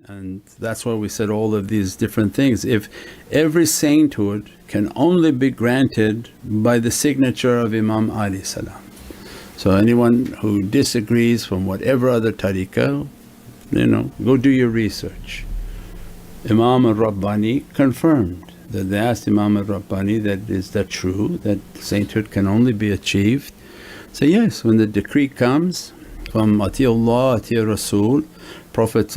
And that's why we said all of these different things. If every sainthood can only be granted by the signature of Imam alayhi salam. So anyone who disagrees from whatever other tariqah, go do your research. Imam al-Rabbani confirmed that they asked Imam al-Rabbani that, is that true that sainthood can only be achieved? Say, yes, when the decree comes from Ati'ullah, Ati' Rasul, Prophet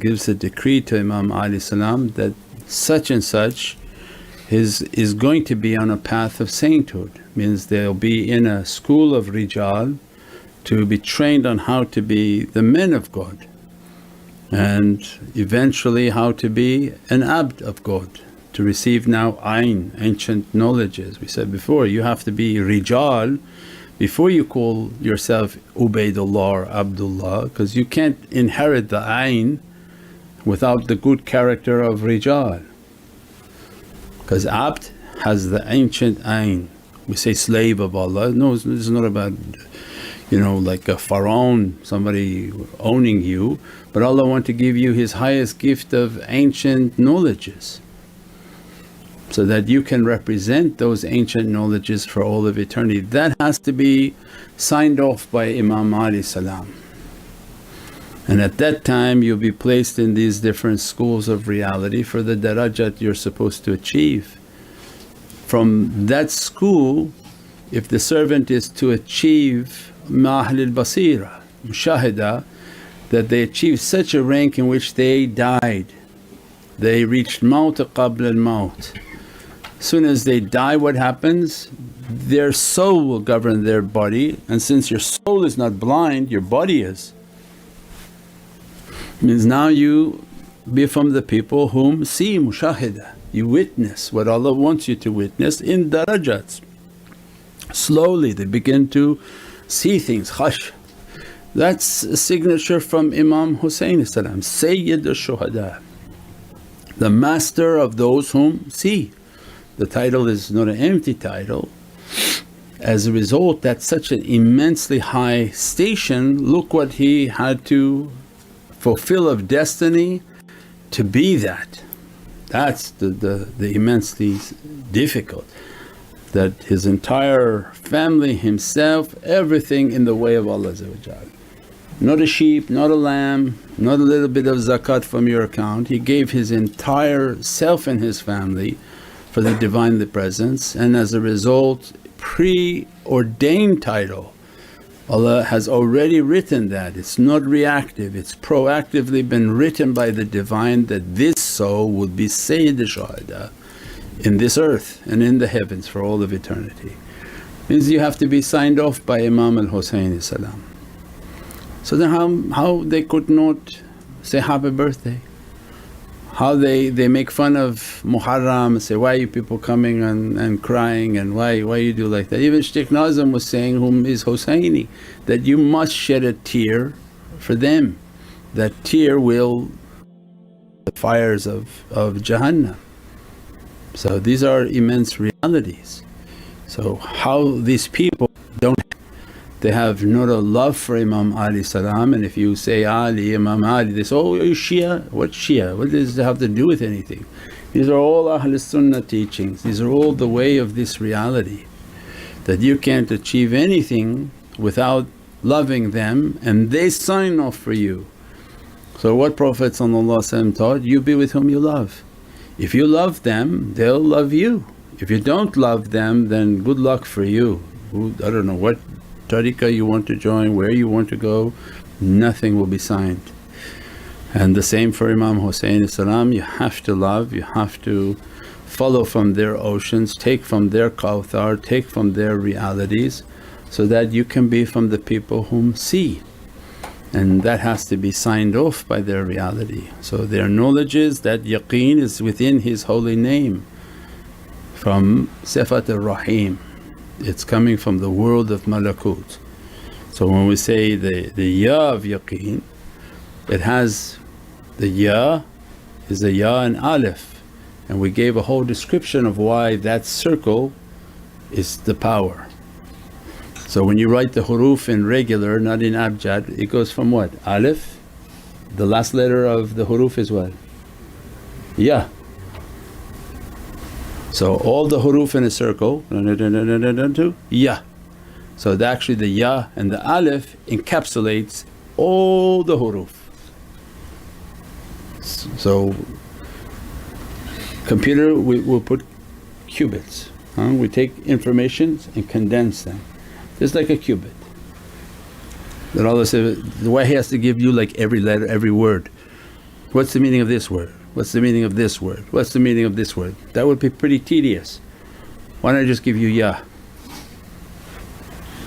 gives a decree to Imam alayhi salam that such and such is going to be on a path of sainthood. Means they'll be in a school of rijal to be trained on how to be the men of God and eventually how to be an abd of God, to receive now ayn, ancient knowledges. We said before, you have to be rijal before you call yourself Ubaydullah or Abdullah, because you can't inherit the ayn without the good character of rijal. Because abd has the ancient ayn. We say slave of Allah, no, it's not about like a pharaoh, somebody owning you, but Allah want to give you His highest gift of ancient knowledges so that you can represent those ancient knowledges for all of eternity. That has to be signed off by Imam alayhi salam. And at that time you'll be placed in these different schools of reality for the darajat you're supposed to achieve. From that school, if the servant is to achieve ma'ahlil basira, mushahada, that they achieve such a rank in which they died, they reached maut qabla al-maut. Soon as they die, what happens? Their soul will govern their body, and since your soul is not blind, your body is. Means now you be from the people whom see mushahada, you witness what Allah wants you to witness in darajats. Slowly they begin to see things, khash. That's a signature from Imam Husayn Sayyid al-Shuhada, the master of those whom see. The title is not an empty title. As a result, that's such an immensely high station. Look what he had to fulfill of destiny to be that. That's the immensely difficult, that his entire family, himself, everything in the way of Allah. Not a sheep, not a lamb, not a little bit of zakat from your account. He gave his entire self and his family for the Divinely Presence, and as a result preordained title. Allah has already written that, it's not reactive, it's proactively been written by the Divine that this soul would be Sayyid al-Shuhada in this earth and in the heavens for all of eternity. Means you have to be signed off by Imam al-Husayn salam. So then how they could not say happy birthday? How they make fun of Muharram and say, why are you people coming and crying, and why you do like that? Even Shaykh Nazim was saying, whom is Husayni, that you must shed a tear for them, that tear will the fires of Jahannam. So these are immense realities. So how these people they have not a love for Imam alayhi salam, and if you say Ali, Imam Ali, they say, oh, are you Shia? What Shia? What does it have to do with anything? These are all Ahlul Sunnah teachings, these are all the way of this reality, that you can't achieve anything without loving them and they sign off for you. So what Prophet taught, you be with whom you love. If you love them, they'll love you. If you don't love them, then good luck for you. I don't know what tariqah you want to join, where you want to go, nothing will be signed. And the same for Imam Husayn, you have to love, you have to follow from their oceans, take from their kawthar, take from their realities, so that you can be from the people whom see. And that has to be signed off by their reality. So their knowledge is that yaqeen is within His holy name, from Sifat ar-Rahim. It's coming from the world of malakut. So when we say the ya of yaqeen, it has the ya is a ya and alif, and we gave a whole description of why that circle is the power. So when you write the huruf in regular, not in abjad, it goes from what? Alif, The last letter of the huruf is what? Ya. So all the huruf in a circle, ya. So actually the ya and the alif encapsulates all the huruf. So computer we will put qubits, we take information and condense them, just like a qubit. Then Allah said, the way He has to give you like every letter, every word. What's the meaning of this word? What's the meaning of this word? What's the meaning of this word? That would be pretty tedious. Why don't I just give you ya?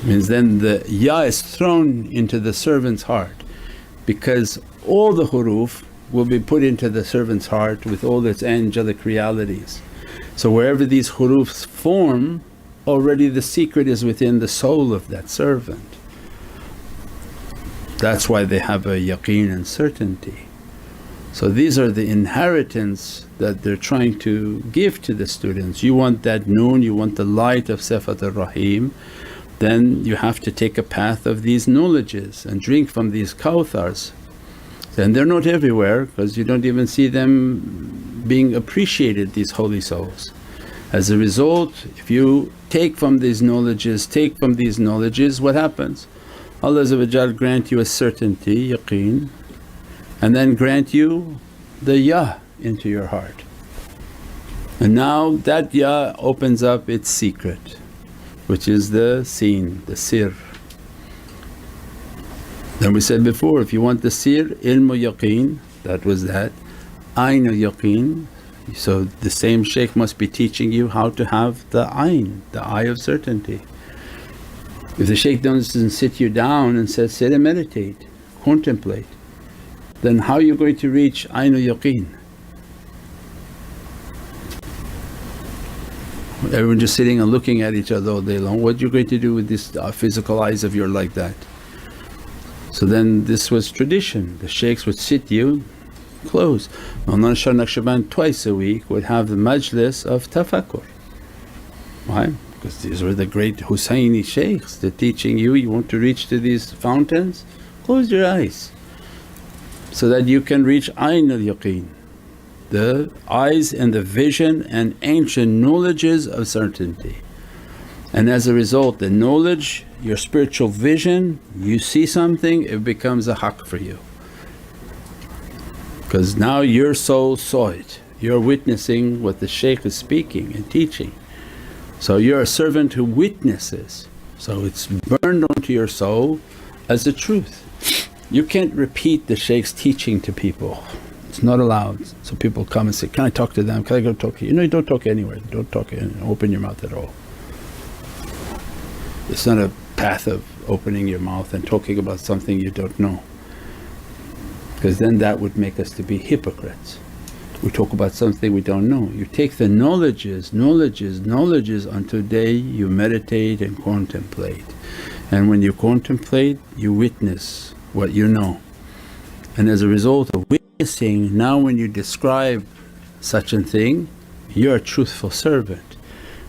Means then the ya is thrown into the servant's heart, because all the huruf will be put into the servant's heart with all its angelic realities. So wherever these hurufs form, already the secret is within the soul of that servant. That's why they have a yaqeen and certainty. So these are the inheritance that they're trying to give to the students. You want that noon, you want the light of Sifat ar-Rahim, then you have to take a path of these knowledges and drink from these kawthars. And they're not everywhere because you don't even see them being appreciated, these holy souls. As a result, if you take from these knowledges, what happens? Allah grant you a certainty, yaqeen, and then grant you the ya into your heart. And now that ya opens up its secret, which is the seen, the sir. Then we said before, if you want the sir, ilmu yaqeen, that was that, aynu yaqeen. So the same shaykh must be teaching you how to have the ayn, the eye of certainty. If the shaykh doesn't sit you down and says, sit and meditate, contemplate, then how are you going to reach aynu yaqeen? Everyone just sitting and looking at each other all day long, what are you going to do with these physical eyes of yours like that? So then this was tradition, the shaykhs would sit you close. Mawlana Shah Naqshbandi twice a week would have the majlis of tafakkur. Why? Because these were the great Husayni shaykhs, they're teaching you, you want to reach to these fountains, close your eyes so that you can reach ayn al-yaqeen, the eyes and the vision and ancient knowledges of certainty. And as a result, the knowledge, your spiritual vision, you see something, it becomes a haqq for you. Because now your soul saw it, you're witnessing what the shaykh is speaking and teaching. So you're a servant who witnesses, so it's burned onto your soul as the truth. You can't repeat the shaykh's teaching to people, it's not allowed. So people come and say, can I talk to them, can I go talk to you? No, you don't talk anywhere, don't talk, open your mouth at all. It's not a path of opening your mouth and talking about something you don't know, because then that would make us to be hypocrites. We talk about something we don't know. You take the knowledges until day you meditate and contemplate, and when you contemplate you witness what you know. And as a result of witnessing, now when you describe such a thing, you're a truthful servant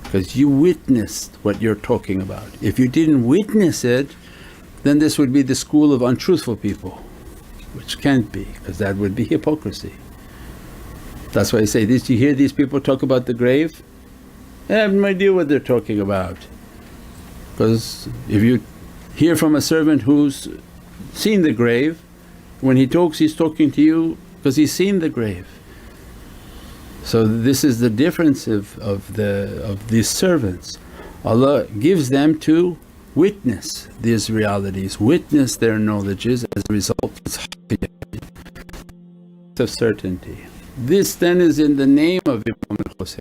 because you witnessed what you're talking about. If you didn't witness it, then this would be the school of untruthful people, which can't be, because that would be hypocrisy. That's why I say this, you hear these people talk about the grave, I have no idea what they're talking about. Because if you hear from a servant who's seen the grave, when he talks he's talking to you because he's seen the grave. So this is the difference of these servants. Allah gives them to witness these realities, witness their knowledges, as a result it's of certainty. This then is in the name of Imam al-Husayn.